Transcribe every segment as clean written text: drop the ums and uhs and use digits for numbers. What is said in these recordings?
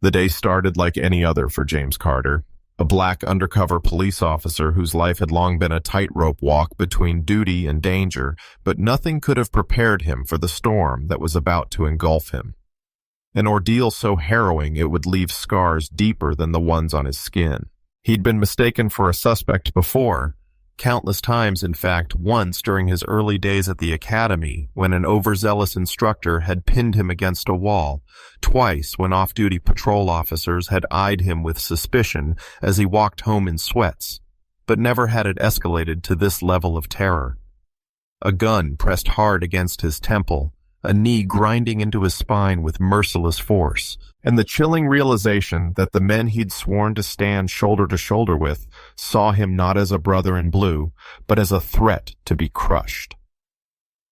The day started like any other for James Carter, a black undercover police officer whose life had long been a tightrope walk between duty and danger, but nothing could have prepared him for the storm that was about to engulf him. An ordeal so harrowing it would leave scars deeper than the ones on his skin. He'd been mistaken for a suspect before, countless times, in fact, once during his early days at the academy when an overzealous instructor had pinned him against a wall, twice when off-duty patrol officers had eyed him with suspicion as he walked home in sweats, but never had it escalated to this level of terror. A gun pressed hard against his temple, a knee grinding into his spine with merciless force, and the chilling realization that the men he'd sworn to stand shoulder to shoulder with saw him not as a brother in blue, but as a threat to be crushed.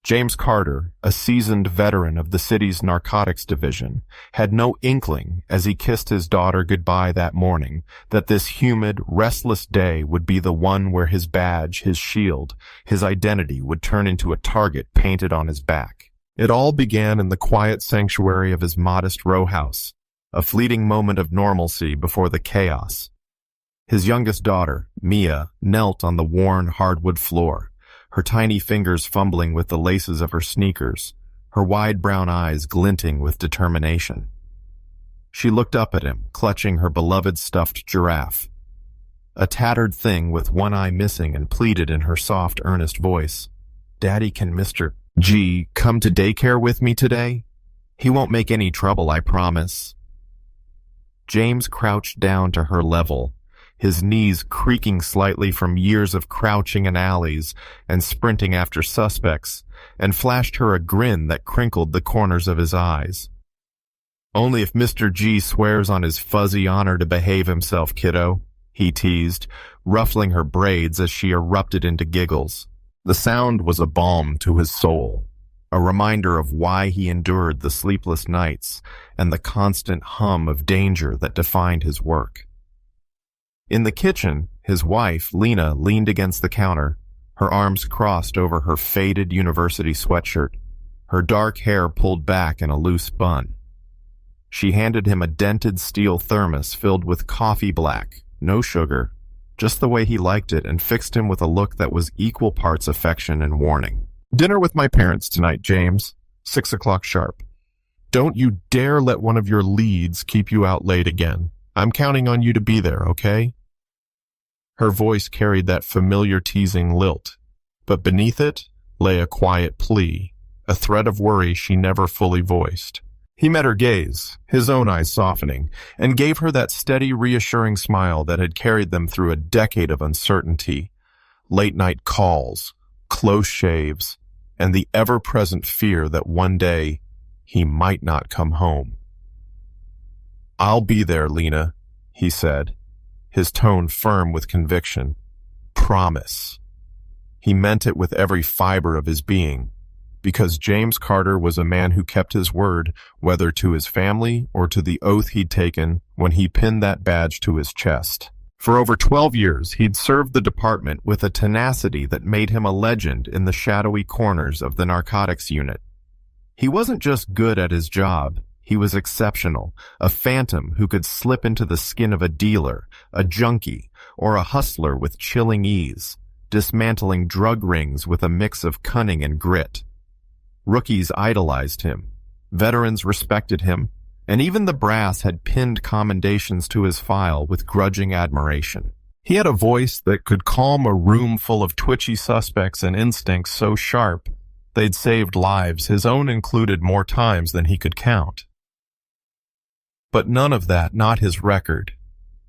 James Carter, a seasoned veteran of the city's narcotics division, had no inkling as he kissed his daughter goodbye that morning that this humid, restless day would be the one where his badge, his shield, his identity would turn into a target painted on his back. It all began in the quiet sanctuary of his modest row house, a fleeting moment of normalcy before the chaos. His youngest daughter, Mia, knelt on the worn hardwood floor, her tiny fingers fumbling with the laces of her sneakers, her wide brown eyes glinting with determination. She looked up at him, clutching her beloved stuffed giraffe, a tattered thing with one eye missing, and pleaded in her soft, earnest voice, "Daddy, can Mr. G come to daycare with me today? He won't make any trouble, I promise." James crouched down to her level, his knees creaking slightly from years of crouching in alleys and sprinting after suspects, and flashed her a grin that crinkled the corners of his eyes. "Only if Mr. G swears on his fuzzy honor to behave himself, kiddo," he teased, ruffling her braids as she erupted into giggles. The sound was a balm to his soul, a reminder of why he endured the sleepless nights and the constant hum of danger that defined his work. In the kitchen, his wife, Lena, leaned against the counter, her arms crossed over her faded university sweatshirt, her dark hair pulled back in a loose bun. She handed him a dented steel thermos filled with coffee black, no sugar, just the way he liked it, and fixed him with a look that was equal parts affection and warning. "Dinner with my parents tonight, James. 6 o'clock sharp. Don't you dare let one of your leads keep you out late again. I'm counting on you to be there, okay?" Her voice carried that familiar teasing lilt, but beneath it lay a quiet plea, a thread of worry she never fully voiced. He met her gaze, his own eyes softening, and gave her that steady, reassuring smile that had carried them through a decade of uncertainty, late-night calls, close shaves, and the ever-present fear that one day he might not come home. "I'll be there, Lena," he said, his tone firm with conviction. "Promise." He meant it with every fiber of his being, because James Carter was a man who kept his word, whether to his family or to the oath he'd taken when he pinned that badge to his chest. For over 12 years, he'd served the department with a tenacity that made him a legend in the shadowy corners of the narcotics unit. He wasn't just good at his job, he was exceptional, a phantom who could slip into the skin of a dealer, a junkie, or a hustler with chilling ease, dismantling drug rings with a mix of cunning and grit. Rookies idolized him, veterans respected him, and even the brass had pinned commendations to his file with grudging admiration. He had a voice that could calm a room full of twitchy suspects and instincts so sharp they'd saved lives, his own included, more times than he could count. But none of that, not his record,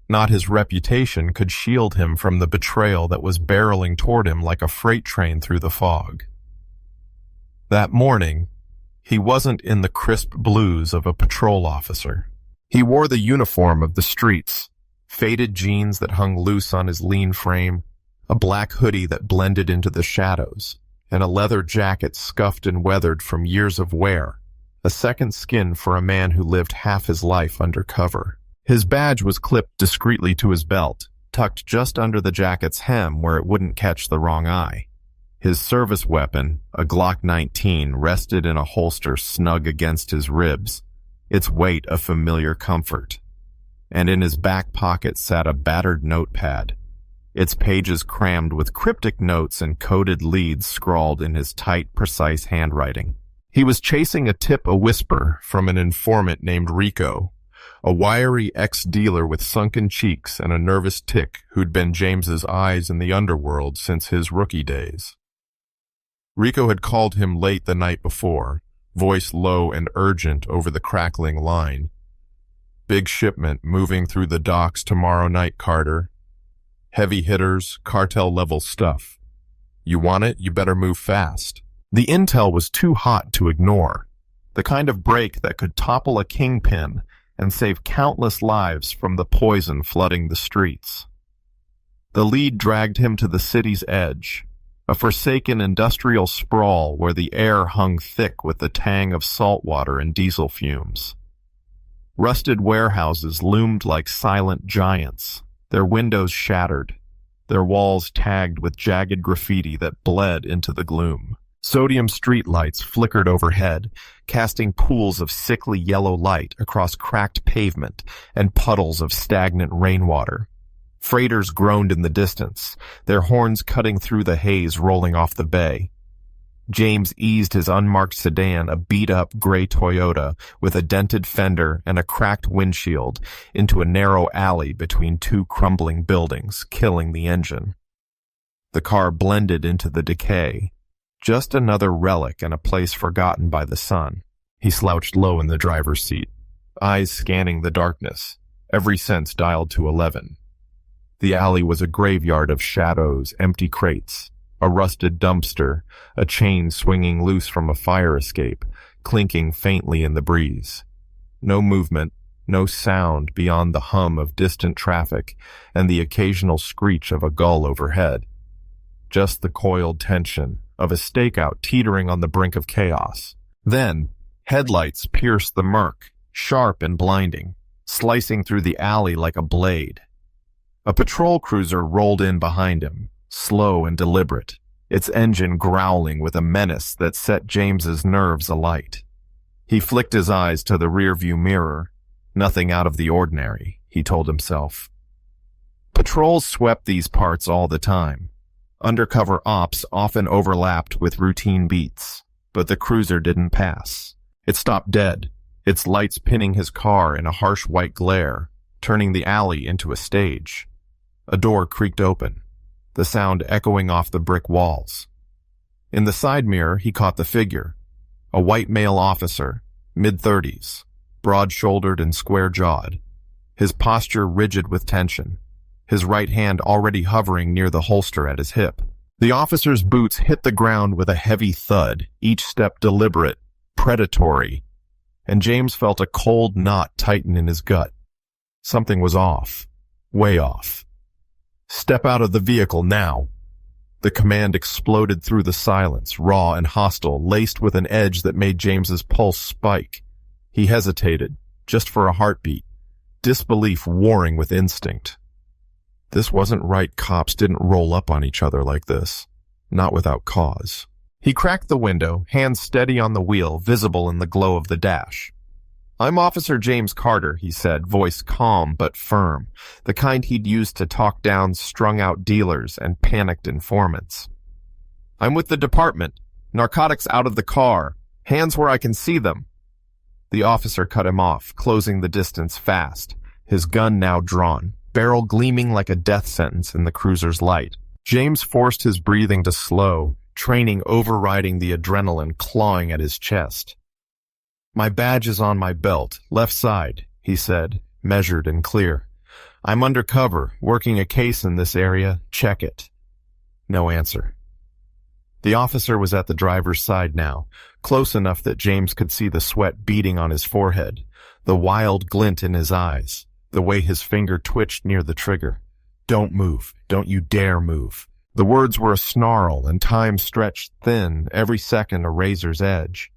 not his reputation, could shield him from the betrayal that was barreling toward him like a freight train through the fog. That morning, he wasn't in the crisp blues of a patrol officer. He wore the uniform of the streets, faded jeans that hung loose on his lean frame, a black hoodie that blended into the shadows, and a leather jacket scuffed and weathered from years of wear, a second skin for a man who lived half his life undercover. His badge was clipped discreetly to his belt, tucked just under the jacket's hem where it wouldn't catch the wrong eye. His service weapon, a Glock 19, rested in a holster snug against his ribs, its weight a familiar comfort. and in his back pocket sat a battered notepad, its pages crammed with cryptic notes and coded leads scrawled in his tight, precise handwriting. He was chasing a tip, a whisper, from an informant named Rico, a wiry ex-dealer with sunken cheeks and a nervous tic who'd been James's eyes in the underworld since his rookie days. Rico had called him late the night before, voice low and urgent over the crackling line. "Big shipment moving through the docks tomorrow night, Carter. Heavy hitters, cartel-level stuff. You want it? You better move fast." The intel was too hot to ignore, the kind of break that could topple a kingpin and save countless lives from the poison flooding the streets. The lead dragged him to the city's edge, a forsaken industrial sprawl where the air hung thick with the tang of salt water and diesel fumes. Rusted warehouses loomed like silent giants, their windows shattered, their walls tagged with jagged graffiti that bled into the gloom. Sodium streetlights flickered overhead, casting pools of sickly yellow light across cracked pavement and puddles of stagnant rainwater. Freighters groaned in the distance, their horns cutting through the haze rolling off the bay. James eased his unmarked sedan, a beat-up gray Toyota with a dented fender and a cracked windshield, into a narrow alley between two crumbling buildings, killing the engine. The car blended into the decay, just another relic in a place forgotten by the sun. He slouched low in the driver's seat, eyes scanning the darkness, every sense dialed to 11. The alley was a graveyard of shadows, empty crates, a rusted dumpster, a chain swinging loose from a fire escape, clinking faintly in the breeze. No movement, no sound beyond the hum of distant traffic and the occasional screech of a gull overhead. Just the coiled tension of a stakeout teetering on the brink of chaos. Then, headlights pierced the murk, sharp and blinding, slicing through the alley like a blade. A patrol cruiser rolled in behind him, slow and deliberate, its engine growling with a menace that set James's nerves alight. He flicked his eyes to the rearview mirror. Nothing out of the ordinary, he told himself. Patrols swept these parts all the time. Undercover ops often overlapped with routine beats, but the cruiser didn't pass. It stopped dead, its lights pinning his car in a harsh white glare, turning the alley into a stage. A door creaked open, the sound echoing off the brick walls. In the side mirror, he caught the figure, a white male officer, mid-30s, broad-shouldered and square-jawed, his posture rigid with tension, his right hand already hovering near the holster at his hip. The officer's boots hit the ground with a heavy thud, each step deliberate, predatory, and James felt a cold knot tighten in his gut. Something was off, way off. "Step out of the vehicle now." The command exploded through the silence, raw and hostile, laced with an edge that made James's pulse spike. He hesitated, just for a heartbeat, disbelief warring with instinct. This wasn't right. Cops didn't roll up on each other like this, not without cause. He cracked the window, hands steady on the wheel, visible in the glow of the dash. "I'm Officer James Carter," he said, voice calm but firm, the kind he'd used to talk down strung-out dealers and panicked informants. "I'm with the department. Narcotics out of the car. Hands where I can see them." The officer cut him off, closing the distance fast, his gun now drawn, barrel gleaming like a death sentence in the cruiser's light. James forced his breathing to slow, training overriding the adrenaline clawing at his chest. "My badge is on my belt, left side," he said, measured and clear. "I'm undercover, working a case in this area. Check it." No answer. The officer was at the driver's side now, close enough that James could see the sweat beading on his forehead, the wild glint in his eyes, the way his finger twitched near the trigger. "Don't move. Don't you dare move." The words were a snarl, and time stretched thin, every second a razor's edge.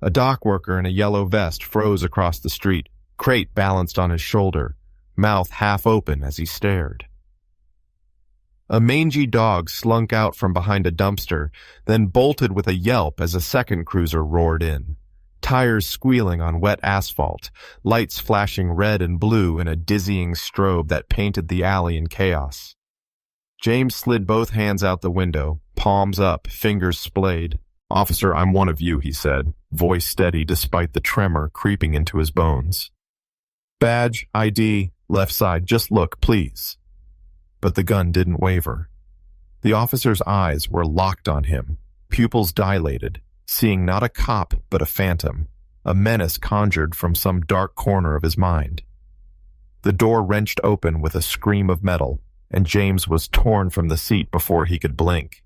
A dock worker in a yellow vest froze across the street, crate balanced on his shoulder, mouth half open as he stared. A mangy dog slunk out from behind a dumpster, then bolted with a yelp as a second cruiser roared in. tires squealing on wet asphalt, lights flashing red and blue in a dizzying strobe that painted the alley in chaos. James slid both hands out the window, palms up, fingers splayed. "Officer, I'm one of you," he said, voice steady despite the tremor creeping into his bones. "Badge, ID, left side, just look, please." But the gun didn't waver. The officer's eyes were locked on him, pupils dilated, seeing not a cop but a phantom, a menace conjured from some dark corner of his mind. The door wrenched open with a scream of metal, and James was torn from the seat before he could blink.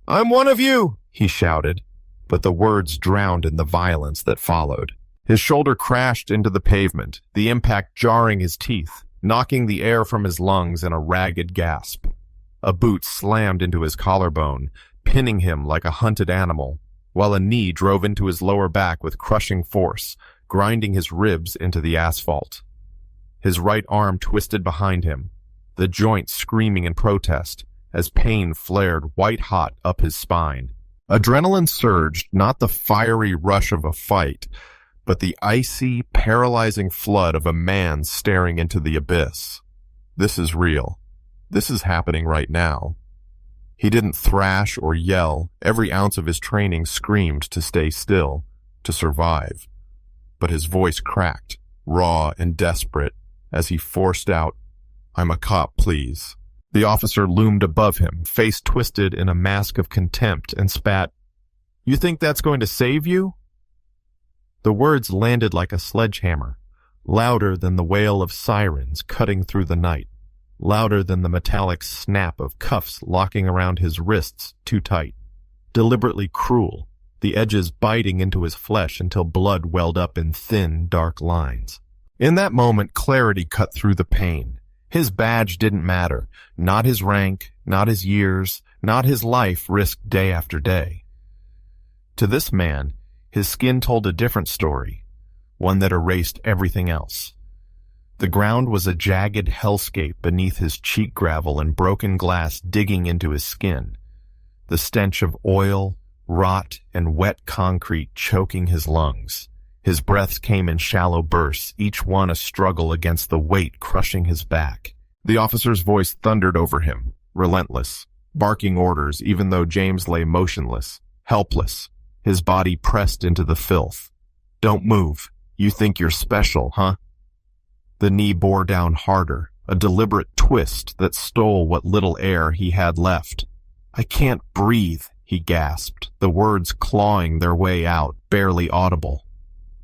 "I'm one of you!" he shouted, but the words drowned in the violence that followed. His shoulder crashed into the pavement, the impact jarring his teeth, knocking the air from his lungs in a ragged gasp. A boot slammed into his collarbone, pinning him like a hunted animal, while a knee drove into his lower back with crushing force, grinding his ribs into the asphalt. His right arm twisted behind him, the joint screaming in protest, as pain flared white-hot up his spine. Adrenaline surged, not the fiery rush of a fight, but the icy, paralyzing flood of a man staring into the abyss. This is real. This is happening right now. He didn't thrash or yell. Every ounce of his training screamed to stay still, to survive. But his voice cracked, raw and desperate, as he forced out, "I'm a cop, please." The officer loomed above him, face twisted in a mask of contempt, and spat, "You think that's going to save you?" The words landed like a sledgehammer, louder than the wail of sirens cutting through the night, louder than the metallic snap of cuffs locking around his wrists too tight, deliberately cruel, the edges biting into his flesh until blood welled up in thin, dark lines. In that moment, clarity cut through the pain. His badge didn't matter, not his rank, not his years, not his life risked day after day. To this man, his skin told a different story, one that erased everything else. The ground was a jagged hellscape beneath his cheek gravel and broken glass digging into his skin, the stench of oil, rot, and wet concrete choking his lungs. His breaths came in shallow bursts, each one a struggle against the weight crushing his back. The officer's voice thundered over him, relentless, barking orders even though James lay motionless, helpless, his body pressed into the filth. "Don't move. You think you're special, huh?" The knee bore down harder, a deliberate twist that stole what little air he had left. "I can't breathe," he gasped, the words clawing their way out, barely audible.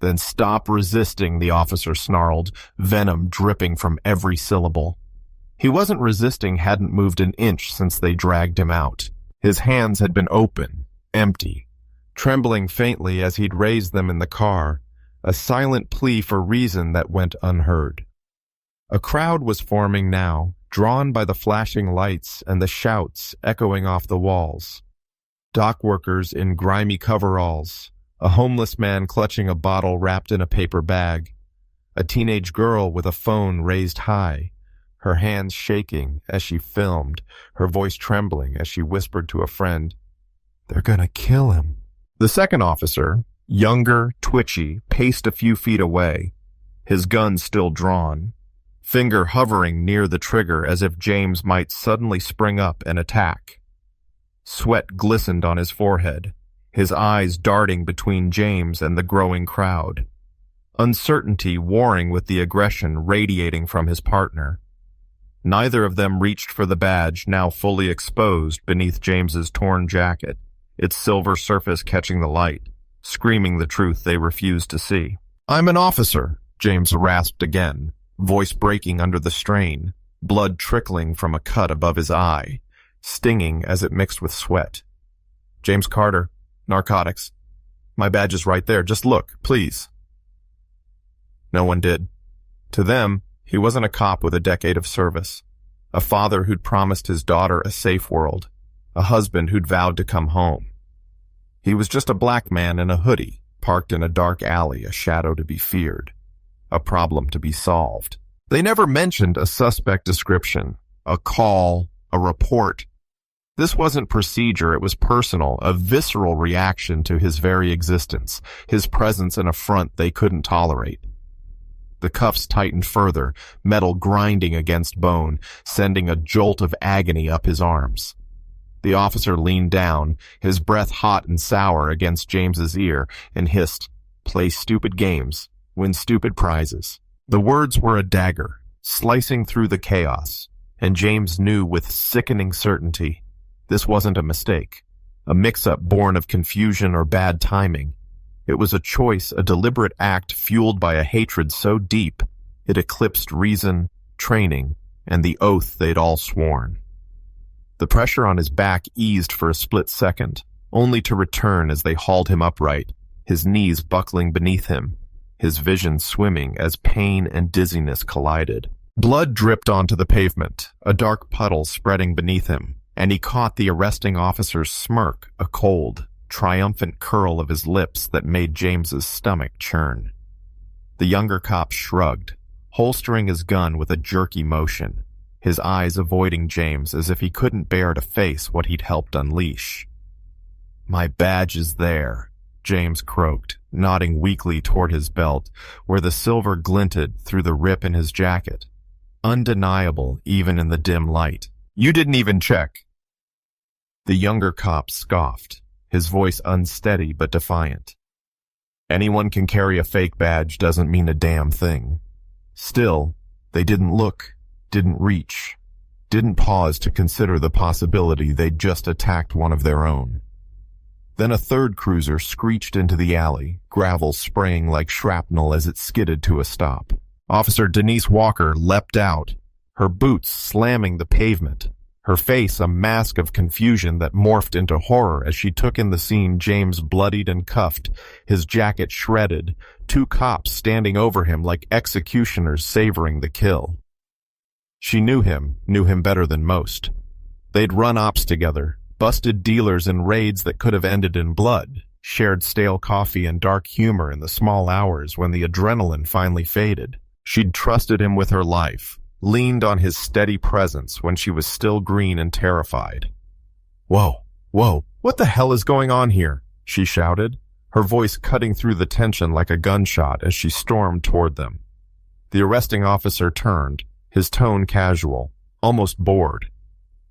"Then stop resisting," the officer snarled, venom dripping from every syllable. He wasn't resisting, hadn't moved an inch since they dragged him out. His hands had been open, empty, trembling faintly as he'd raised them in the car, a silent plea for reason that went unheard. A crowd was forming now, drawn by the flashing lights and the shouts echoing off the walls. Dock workers in grimy coveralls, a homeless man clutching a bottle wrapped in a paper bag, a teenage girl with a phone raised high, her hands shaking as she filmed, her voice trembling as she whispered to a friend, "They're gonna kill him." The second officer, younger, twitchy, paced a few feet away, his gun still drawn, finger hovering near the trigger as if James might suddenly spring up and attack. Sweat glistened on his forehead, his eyes darting between James and the growing crowd. Uncertainty warring with the aggression radiating from his partner. Neither of them reached for the badge, now fully exposed beneath James's torn jacket, its silver surface catching the light, screaming the truth they refused to see. "I'm an officer," James rasped again, voice breaking under the strain, blood trickling from a cut above his eye, stinging as it mixed with sweat. "James Carter, narcotics. My badge is right there. Just look, please." No one did. To them, he wasn't a cop with a decade of service, a father who'd promised his daughter a safe world, a husband who'd vowed to come home. He was just a black man in a hoodie, parked in a dark alley, a shadow to be feared, a problem to be solved. They never mentioned a suspect description, a call, a report. This wasn't procedure, it was personal, a visceral reaction to his very existence, his presence an affront they couldn't tolerate. The cuffs tightened further, metal grinding against bone, sending a jolt of agony up his arms. The officer leaned down, his breath hot and sour against James's ear, and hissed, "Play stupid games, win stupid prizes." The words were a dagger, slicing through the chaos, and James knew with sickening certainty this wasn't a mistake, a mix-up born of confusion or bad timing. It was a choice, a deliberate act fueled by a hatred so deep it eclipsed reason, training, and the oath they'd all sworn. The pressure on his back eased for a split second, only to return as they hauled him upright, his knees buckling beneath him, his vision swimming as pain and dizziness collided. Blood dripped onto the pavement, a dark puddle spreading beneath him, and he caught the arresting officer's smirk, a cold, triumphant curl of his lips that made James's stomach churn. The younger cop shrugged, holstering his gun with a jerky motion, his eyes avoiding James as if he couldn't bear to face what he'd helped unleash. "My badge is there," James croaked, nodding weakly toward his belt, where the silver glinted through the rip in his jacket. Undeniable even in the dim light. "You didn't even check." The younger cop scoffed, his voice unsteady but defiant. "Anyone can carry a fake badge doesn't mean a damn thing." Still, they didn't look, didn't reach, didn't pause to consider the possibility they'd just attacked one of their own. Then a third cruiser screeched into the alley, gravel spraying like shrapnel as it skidded to a stop. Officer Denise Walker leapt out, her boots slamming the pavement, her face a mask of confusion that morphed into horror as she took in the scene. James bloodied and cuffed, his jacket shredded, two cops standing over him like executioners savoring the kill. She knew him better than most. They'd run ops together, busted dealers in raids that could have ended in blood, shared stale coffee and dark humor in the small hours when the adrenaline finally faded. She'd trusted him with her life, leaned on his steady presence when she was still green and terrified. Whoa, what the hell is going on here?" she shouted, her voice cutting through the tension like a gunshot as she stormed toward them. The arresting officer turned, his tone casual, almost bored.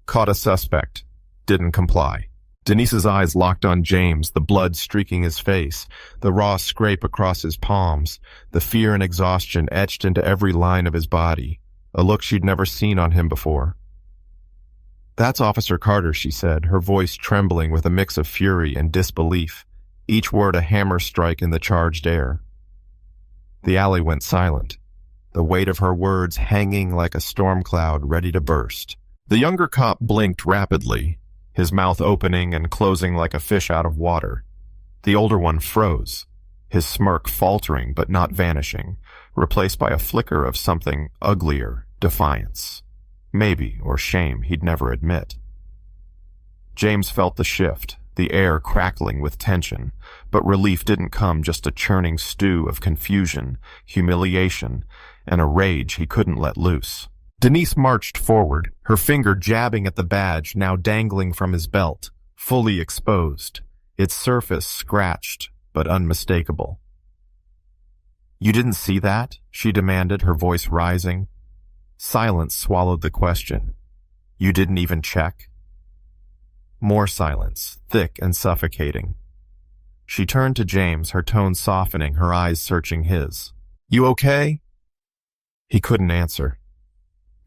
"Caught a suspect. Didn't comply." Denise's eyes locked on James, the blood streaking his face, the raw scrape across his palms, the fear and exhaustion etched into every line of his body, a look she'd never seen on him before. "That's Officer Carter," she said, her voice trembling with a mix of fury and disbelief, each word a hammer strike in the charged air. The alley went silent, the weight of her words hanging like a storm cloud ready to burst. The younger cop blinked rapidly, his mouth opening and closing like a fish out of water. The older one froze, his smirk faltering but not vanishing, replaced by a flicker of something uglier, defiance. Maybe, or shame he'd never admit. James felt the shift, the air crackling with tension, but relief didn't come just a churning stew of confusion, humiliation, and a rage he couldn't let loose. Denise marched forward, her finger jabbing at the badge now dangling from his belt, fully exposed, its surface scratched but unmistakable. "You didn't see that?" she demanded, her voice rising. Silence swallowed the question. "You didn't even check?" More silence, thick and suffocating. She turned to James, her tone softening, her eyes searching his. "You okay?" He couldn't answer.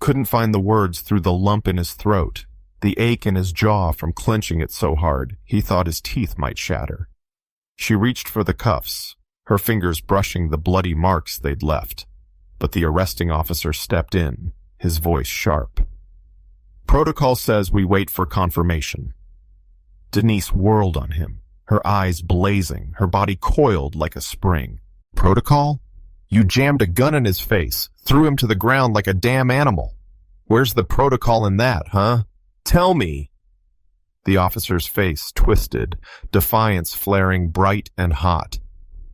Couldn't find the words through the lump in his throat, the ache in his jaw from clenching it so hard he thought his teeth might shatter. She reached for the cuffs, her fingers brushing the bloody marks they'd left, but the arresting officer stepped in, his voice sharp. "Protocol says we wait for confirmation." Denise whirled on him, her eyes blazing, her body coiled like a spring. "Protocol? You jammed a gun in his face, threw him to the ground like a damn animal. Where's the protocol in that, huh? Tell me!" The officer's face twisted, defiance flaring bright and hot.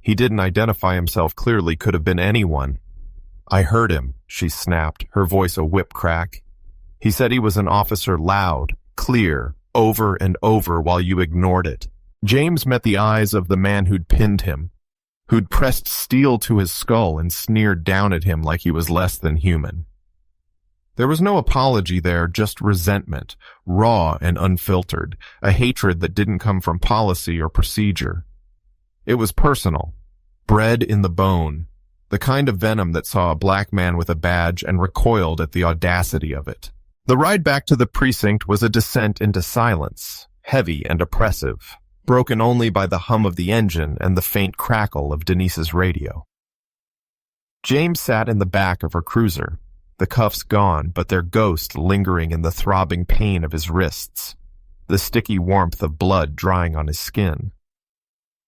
He didn't identify himself clearly, could have been anyone. "I heard him," she snapped, her voice a whip crack. "He said he was an officer, loud, clear, over and over while you ignored it. James met the eyes of the man who'd pinned him, who'd pressed steel to his skull and sneered down at him like he was less than human. There was no apology there, just resentment, raw and unfiltered, a hatred that didn't come from policy or procedure. It was personal, bred in the bone, the kind of venom that saw a black man with a badge and recoiled at the audacity of it. The ride back to the precinct was a descent into silence, heavy and oppressive, broken only by the hum of the engine and the faint crackle of Denise's radio. James sat in the back of her cruiser, the cuffs gone, but their ghost lingering in the throbbing pain of his wrists, the sticky warmth of blood drying on his skin.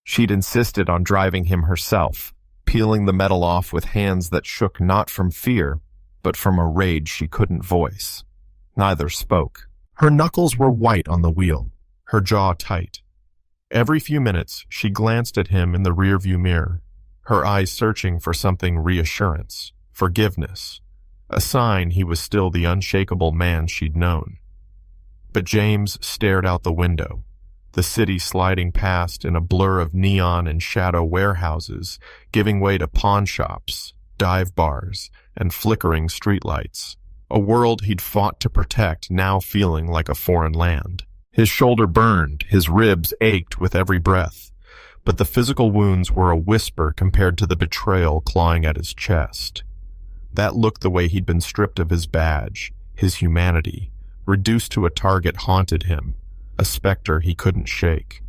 She'd insisted on driving him herself, peeling the metal off with hands that shook not from fear, but from a rage she couldn't voice. Neither spoke. Her knuckles were white on the wheel, her jaw tight. Every few minutes, she glanced at him in the rearview mirror, her eyes searching for something reassurance, forgiveness, a sign he was still the unshakable man she'd known. But James stared out the window, the city sliding past in a blur of neon and shadow warehouses, giving way to pawn shops, dive bars, and flickering streetlights. A world he'd fought to protect now feeling like a foreign land. His shoulder burned, his ribs ached with every breath, but the physical wounds were a whisper compared to the betrayal clawing at his chest. That looked the way he'd been stripped of his badge, his humanity, reduced to a target haunted him, a specter he couldn't shake.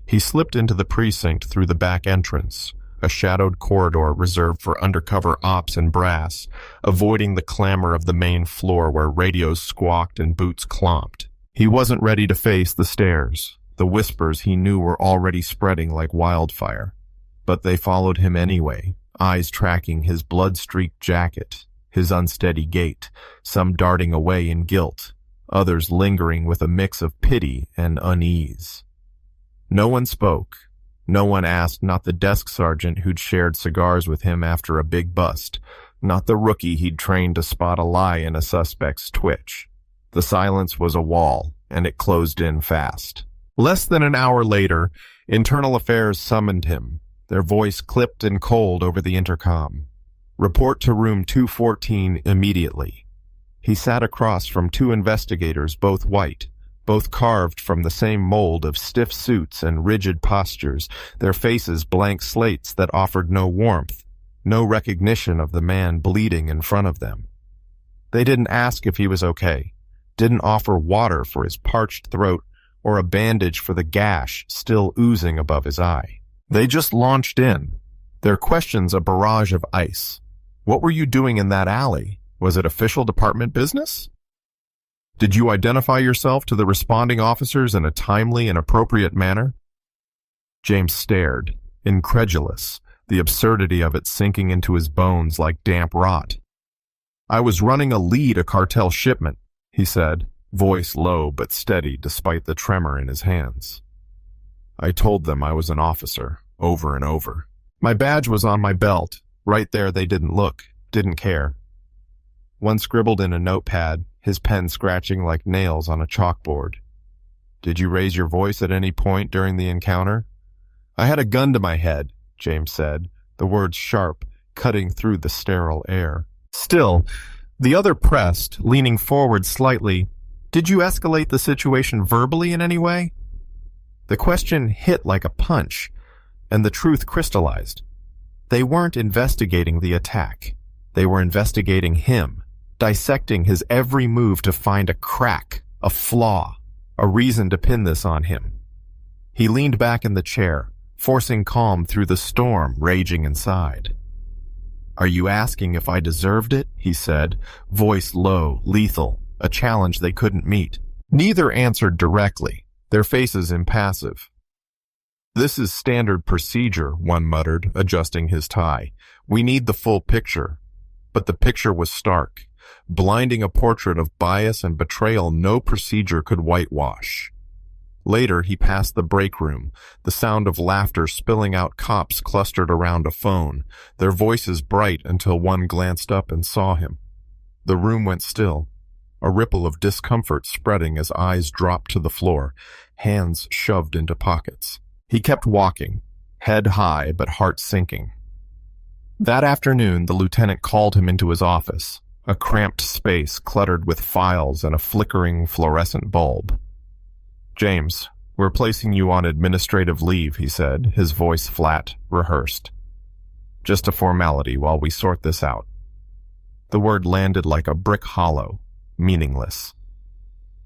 He slipped into the precinct through the back entrance, a shadowed corridor reserved for undercover ops and brass, avoiding the clamor of the main floor where radios squawked and boots clomped. He wasn't ready to face the stares, the whispers he knew were already spreading like wildfire. But they followed him anyway, eyes tracking his blood-streaked jacket, his unsteady gait, some darting away in guilt, others lingering with a mix of pity and unease. No one spoke. No one asked, not the desk sergeant who'd shared cigars with him after a big bust, not the rookie he'd trained to spot a lie in a suspect's twitch. The silence was a wall, and it closed in fast. Less than an hour later, Internal Affairs summoned him, their voice clipped and cold over the intercom. Report to room 214 immediately. He sat across from two investigators, both white, both carved from the same mold of stiff suits and rigid postures, their faces blank slates that offered no warmth, no recognition of the man bleeding in front of them. They didn't ask if he was okay, didn't offer water for his parched throat or a bandage for the gash still oozing above his eye. They just launched in, their questions a barrage of ice. What were you doing in that alley? Was it official department business? Did you identify yourself to the responding officers in a timely and appropriate manner? James stared, incredulous, the absurdity of it sinking into his bones like damp rot. I was running a lead, a cartel shipment, he said, voice low but steady despite the tremor in his hands. I told them I was an officer, over and over. My badge was on my belt. Right there they didn't look, didn't care. One scribbled in a notepad, his pen scratching like nails on a chalkboard. Did you raise your voice at any point during the encounter? I had a gun to my head, James said, the words sharp, cutting through the sterile air. Still, the other pressed, leaning forward slightly. Did you escalate the situation verbally in any way? The question hit like a punch, and the truth crystallized. They weren't investigating the attack. They were investigating him, dissecting his every move to find a crack, a flaw, a reason to pin this on him. He leaned back in the chair, forcing calm through the storm raging inside. Are you asking if I deserved it? He said, voice low, lethal, a challenge they couldn't meet. Neither answered directly, their faces impassive. This is standard procedure, one muttered, adjusting his tie. We need the full picture. But the picture was stark, blinding a portrait of bias and betrayal no procedure could whitewash. Later, he passed the break room, the sound of laughter spilling out, cops clustered around a phone, their voices bright until one glanced up and saw him. The room went still. a ripple of discomfort spreading as eyes dropped to the floor, hands shoved into pockets. He kept walking, head high but heart sinking. That afternoon, the lieutenant called him into his office, a cramped space cluttered with files and a flickering fluorescent bulb. "James, we're placing you on administrative leave," he said, his voice flat, rehearsed. "Just a formality while we sort this out." The word landed like a brick hollow, meaningless.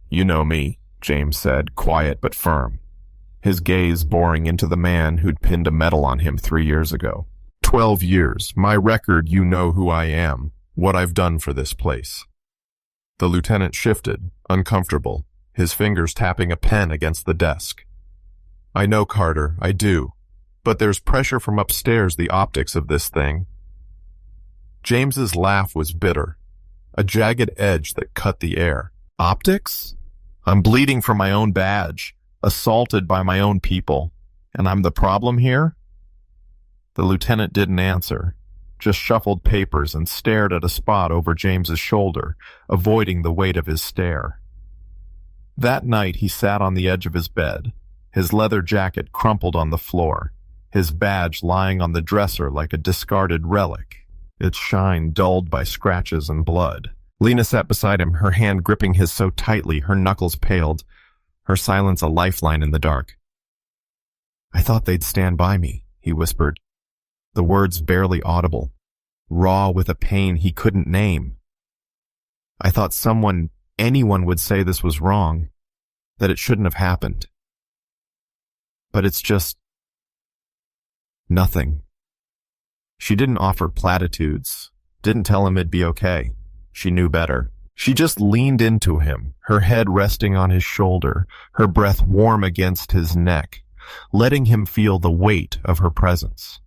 "You know me," James said, quiet but firm, his gaze boring into the man who'd pinned a medal on him 3 years ago. 12 years, my record, you know who I am, what I've done for this place. The lieutenant shifted, uncomfortable, his fingers tapping a pen against the desk. "I know, Carter, I do. But there's pressure from upstairs, the optics of this thing." James's laugh was bitter, a jagged edge that cut the air. "Optics? I'm bleeding for my own badge, assaulted by my own people, and I'm the problem here?" The lieutenant didn't answer, just shuffled papers and stared at a spot over James's shoulder, avoiding the weight of his stare. That night he sat on the edge of his bed, his leather jacket crumpled on the floor, his badge lying on the dresser like a discarded relic, its shine dulled by scratches and blood. Lena sat beside him, her hand gripping his so tightly her knuckles paled, her silence a lifeline in the dark. "I thought they'd stand by me," he whispered, the words barely audible, raw with a pain he couldn't name. "I thought anyone would say this was wrong, that it shouldn't have happened. But it's just nothing." She didn't offer platitudes, didn't tell him it'd be okay. She knew better. She just leaned into him, her head resting on his shoulder, her breath warm against his neck, letting him feel the weight of her presence.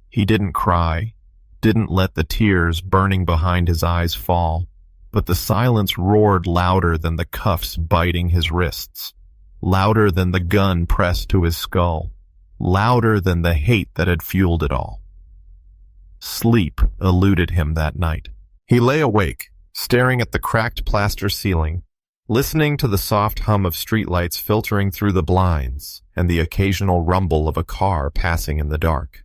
He didn't cry, didn't let the tears burning behind his eyes fall, but the silence roared louder than the cuffs biting his wrists, louder than the gun pressed to his skull, louder than the hate that had fueled it all. Sleep eluded him that night. He lay awake, staring at the cracked plaster ceiling, listening to the soft hum of streetlights filtering through the blinds and the occasional rumble of a car passing in the dark.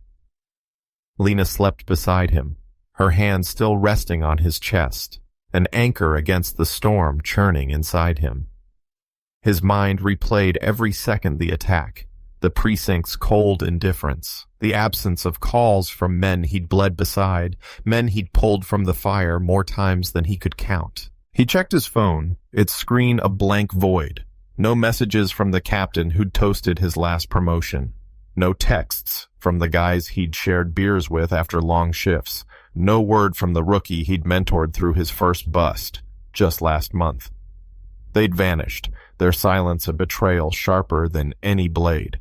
Lena slept beside him, her hand still resting on his chest, an anchor against the storm churning inside him. His mind replayed every second the attack, the precinct's cold indifference, the absence of calls from men he'd bled beside, men he'd pulled from the fire more times than he could count. He checked his phone, its screen a blank void. No messages from the captain who'd toasted his last promotion. No texts from the guys he'd shared beers with after long shifts. No word from the rookie he'd mentored through his first bust, just last month. They'd vanished, their silence a betrayal sharper than any blade.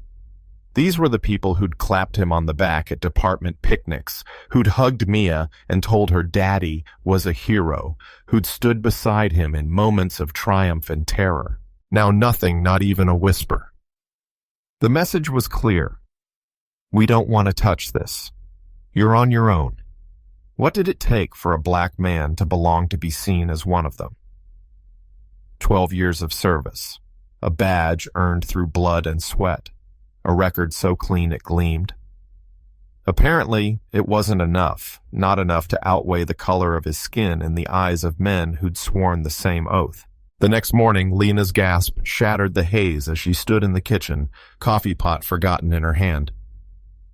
These were the people who'd clapped him on the back at department picnics, who'd hugged Mia and told her daddy was a hero, who'd stood beside him in moments of triumph and terror. Now nothing, not even a whisper. The message was clear. We don't want to touch this. You're on your own. What did it take for a black man to belong to be seen as one of them? 12 years of service, a badge earned through blood and sweat, a record so clean it gleamed. Apparently, it wasn't enough, not enough to outweigh the color of his skin in the eyes of men who'd sworn the same oath. The next morning, Lena's gasp shattered the haze as she stood in the kitchen, coffee pot forgotten in her hand.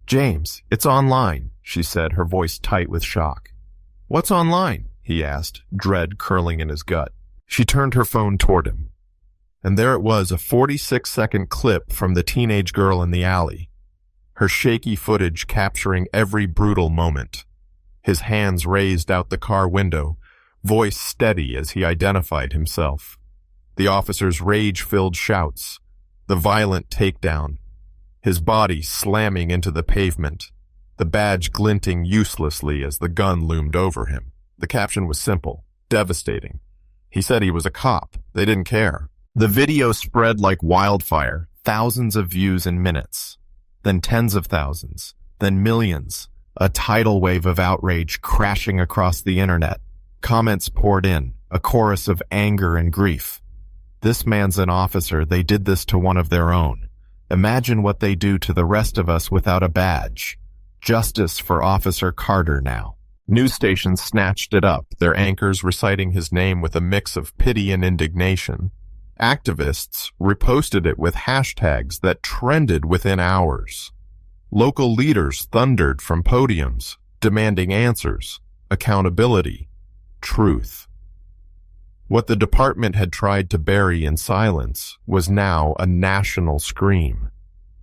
"James, it's online," she said, her voice tight with shock. "What's online?" he asked, dread curling in his gut. She turned her phone toward him. And there it was, a 46-second clip from the teenage girl in the alley, her shaky footage capturing every brutal moment. His hands raised out the car window, voice steady as he identified himself. The officer's rage-filled shouts, the violent takedown, his body slamming into the pavement, the badge glinting uselessly as the gun loomed over him. The caption was simple, devastating. He said he was a cop. They didn't care. The video spread like wildfire, thousands of views in minutes, then tens of thousands, then millions, a tidal wave of outrage crashing across the internet. Comments poured in, a chorus of anger and grief. This man's an officer. They did this to one of their own. Imagine what they do to the rest of us without a badge. Justice for Officer Carter now. News stations snatched it up, their anchors reciting his name with a mix of pity and indignation. Activists reposted it with hashtags that trended within hours. Local leaders thundered from podiums, demanding answers, accountability, truth. What the department had tried to bury in silence was now a national scream,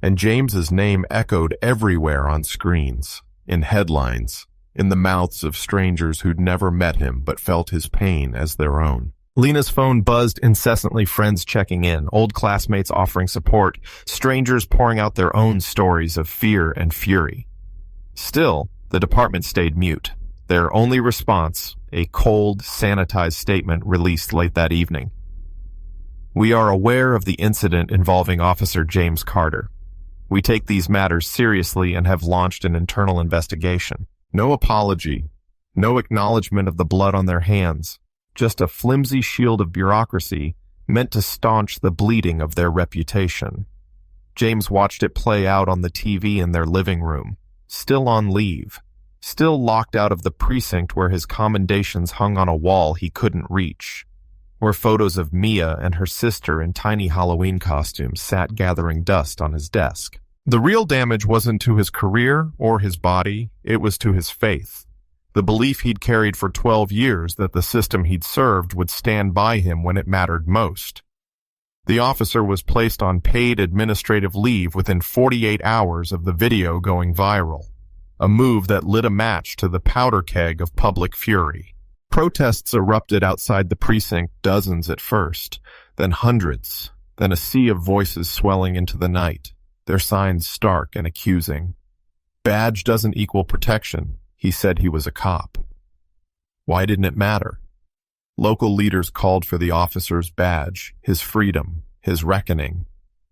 and James's name echoed everywhere on screens, in headlines, in the mouths of strangers who'd never met him but felt his pain as their own. Lena's phone buzzed incessantly, friends checking in, old classmates offering support, strangers pouring out their own stories of fear and fury. Still, the department stayed mute. Their only response, a cold, sanitized statement released late that evening. We are aware of the incident involving Officer James Carter. We take these matters seriously and have launched an internal investigation. No apology, no acknowledgement of the blood on their hands, just a flimsy shield of bureaucracy meant to staunch the bleeding of their reputation. James watched it play out on the TV in their living room, still on leave, still locked out of the precinct where his commendations hung on a wall he couldn't reach, where photos of Mia and her sister in tiny Halloween costumes sat gathering dust on his desk. The real damage wasn't to his career or his body, it was to his faith. The belief he'd carried for 12 years that the system he'd served would stand by him when it mattered most. The officer was placed on paid administrative leave within 48 hours of the video going viral, a move that lit a match to the powder keg of public fury. Protests erupted outside the precinct, dozens at first, then hundreds, then a sea of voices swelling into the night, their signs stark and accusing. Badge doesn't equal protection. He said he was a cop. Why didn't it matter? Local leaders called for the officer's badge, his freedom, his reckoning.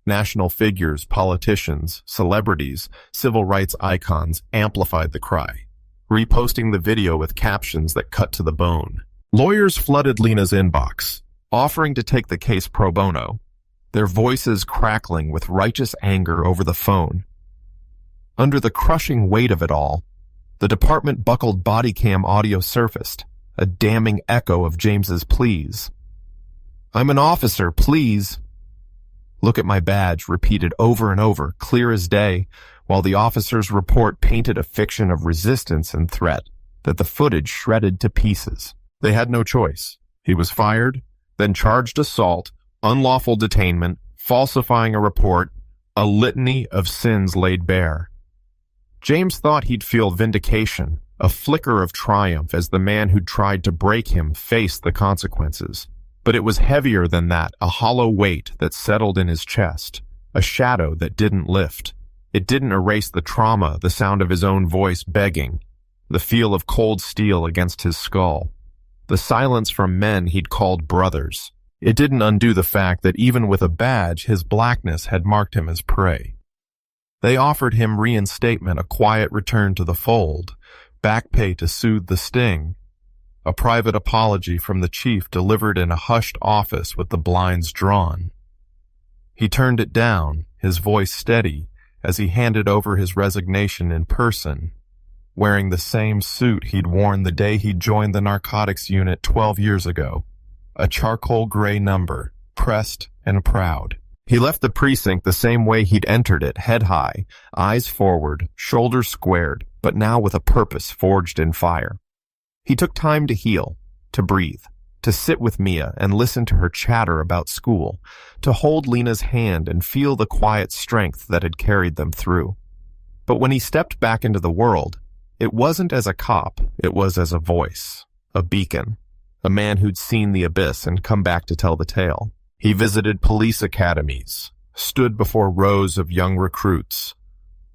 National figures, politicians, celebrities, civil rights icons amplified the cry, reposting the video with captions that cut to the bone. Lawyers flooded Lena's inbox, offering to take the case pro bono, their voices crackling with righteous anger over the phone. Under the crushing weight of it all, the department buckled body cam audio surfaced, a damning echo of James's pleas. I'm an officer, please. Look at my badge, repeated over and over, clear as day, while the officer's report painted a fiction of resistance and threat that the footage shredded to pieces. They had no choice. He was fired, then charged assault, unlawful detainment, falsifying a report, a litany of sins laid bare. James thought he'd feel vindication, a flicker of triumph as the man who'd tried to break him faced the consequences. But it was heavier than that, a hollow weight that settled in his chest, a shadow that didn't lift. It didn't erase the trauma, the sound of his own voice begging, the feel of cold steel against his skull, the silence from men he'd called brothers. It didn't undo the fact that even with a badge, his blackness had marked him as prey. They offered him reinstatement, a quiet return to the fold, back pay to soothe the sting, a private apology from the chief delivered in a hushed office with the blinds drawn. He turned it down, his voice steady, as he handed over his resignation in person, wearing the same suit he'd worn the day he'd joined the narcotics unit 12 years ago, a charcoal gray number, pressed and proud. He left the precinct the same way he'd entered it, head high, eyes forward, shoulders squared, but now with a purpose forged in fire. He took time to heal, to breathe, to sit with Mia and listen to her chatter about school, to hold Lena's hand and feel the quiet strength that had carried them through. But when he stepped back into the world, it wasn't as a cop, it was as a voice, a beacon, a man who'd seen the abyss and come back to tell the tale. He visited police academies, stood before rows of young recruits,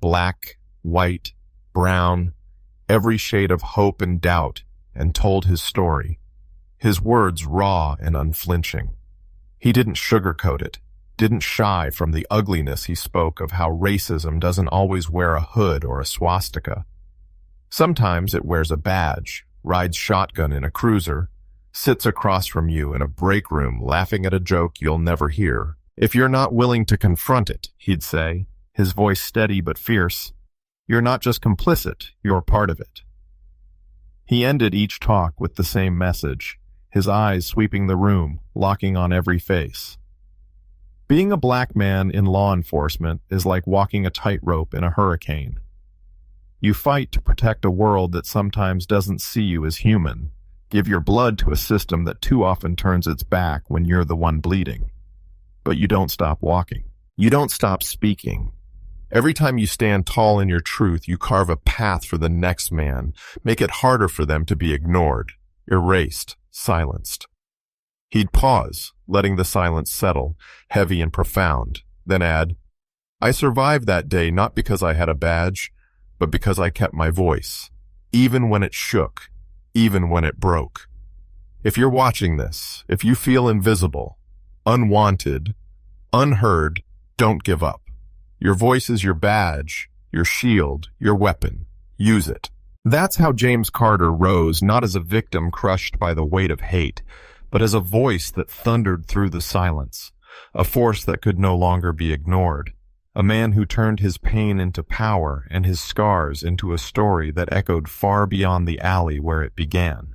black, white, brown, every shade of hope and doubt, and told his story, his words raw and unflinching. He didn't sugarcoat it, didn't shy from the ugliness he spoke of how racism doesn't always wear a hood or a swastika. Sometimes it wears a badge, rides shotgun in a cruiser, sits across from you in a break room laughing at a joke you'll never hear. If you're not willing to confront it, he'd say, his voice steady but fierce, you're not just complicit, you're part of it. He ended each talk with the same message, his eyes sweeping the room, locking on every face. Being a black man in law enforcement is like walking a tightrope in a hurricane. You fight to protect a world that sometimes doesn't see you as human, give your blood to a system that too often turns its back when you're the one bleeding. But you don't stop walking. You don't stop speaking. Every time you stand tall in your truth, you carve a path for the next man, make it harder for them to be ignored, erased, silenced. He'd pause, letting the silence settle, heavy and profound, then add, I survived that day not because I had a badge, but because I kept my voice, even when it shook, even when it broke. If you're watching this, if you feel invisible, unwanted, unheard, don't give up. Your voice is your badge, your shield, your weapon. Use it. That's how James Carter rose, not as a victim crushed by the weight of hate, but as a voice that thundered through the silence, a force that could no longer be ignored, a man who turned his pain into power and his scars into a story that echoed far beyond the alley where it began.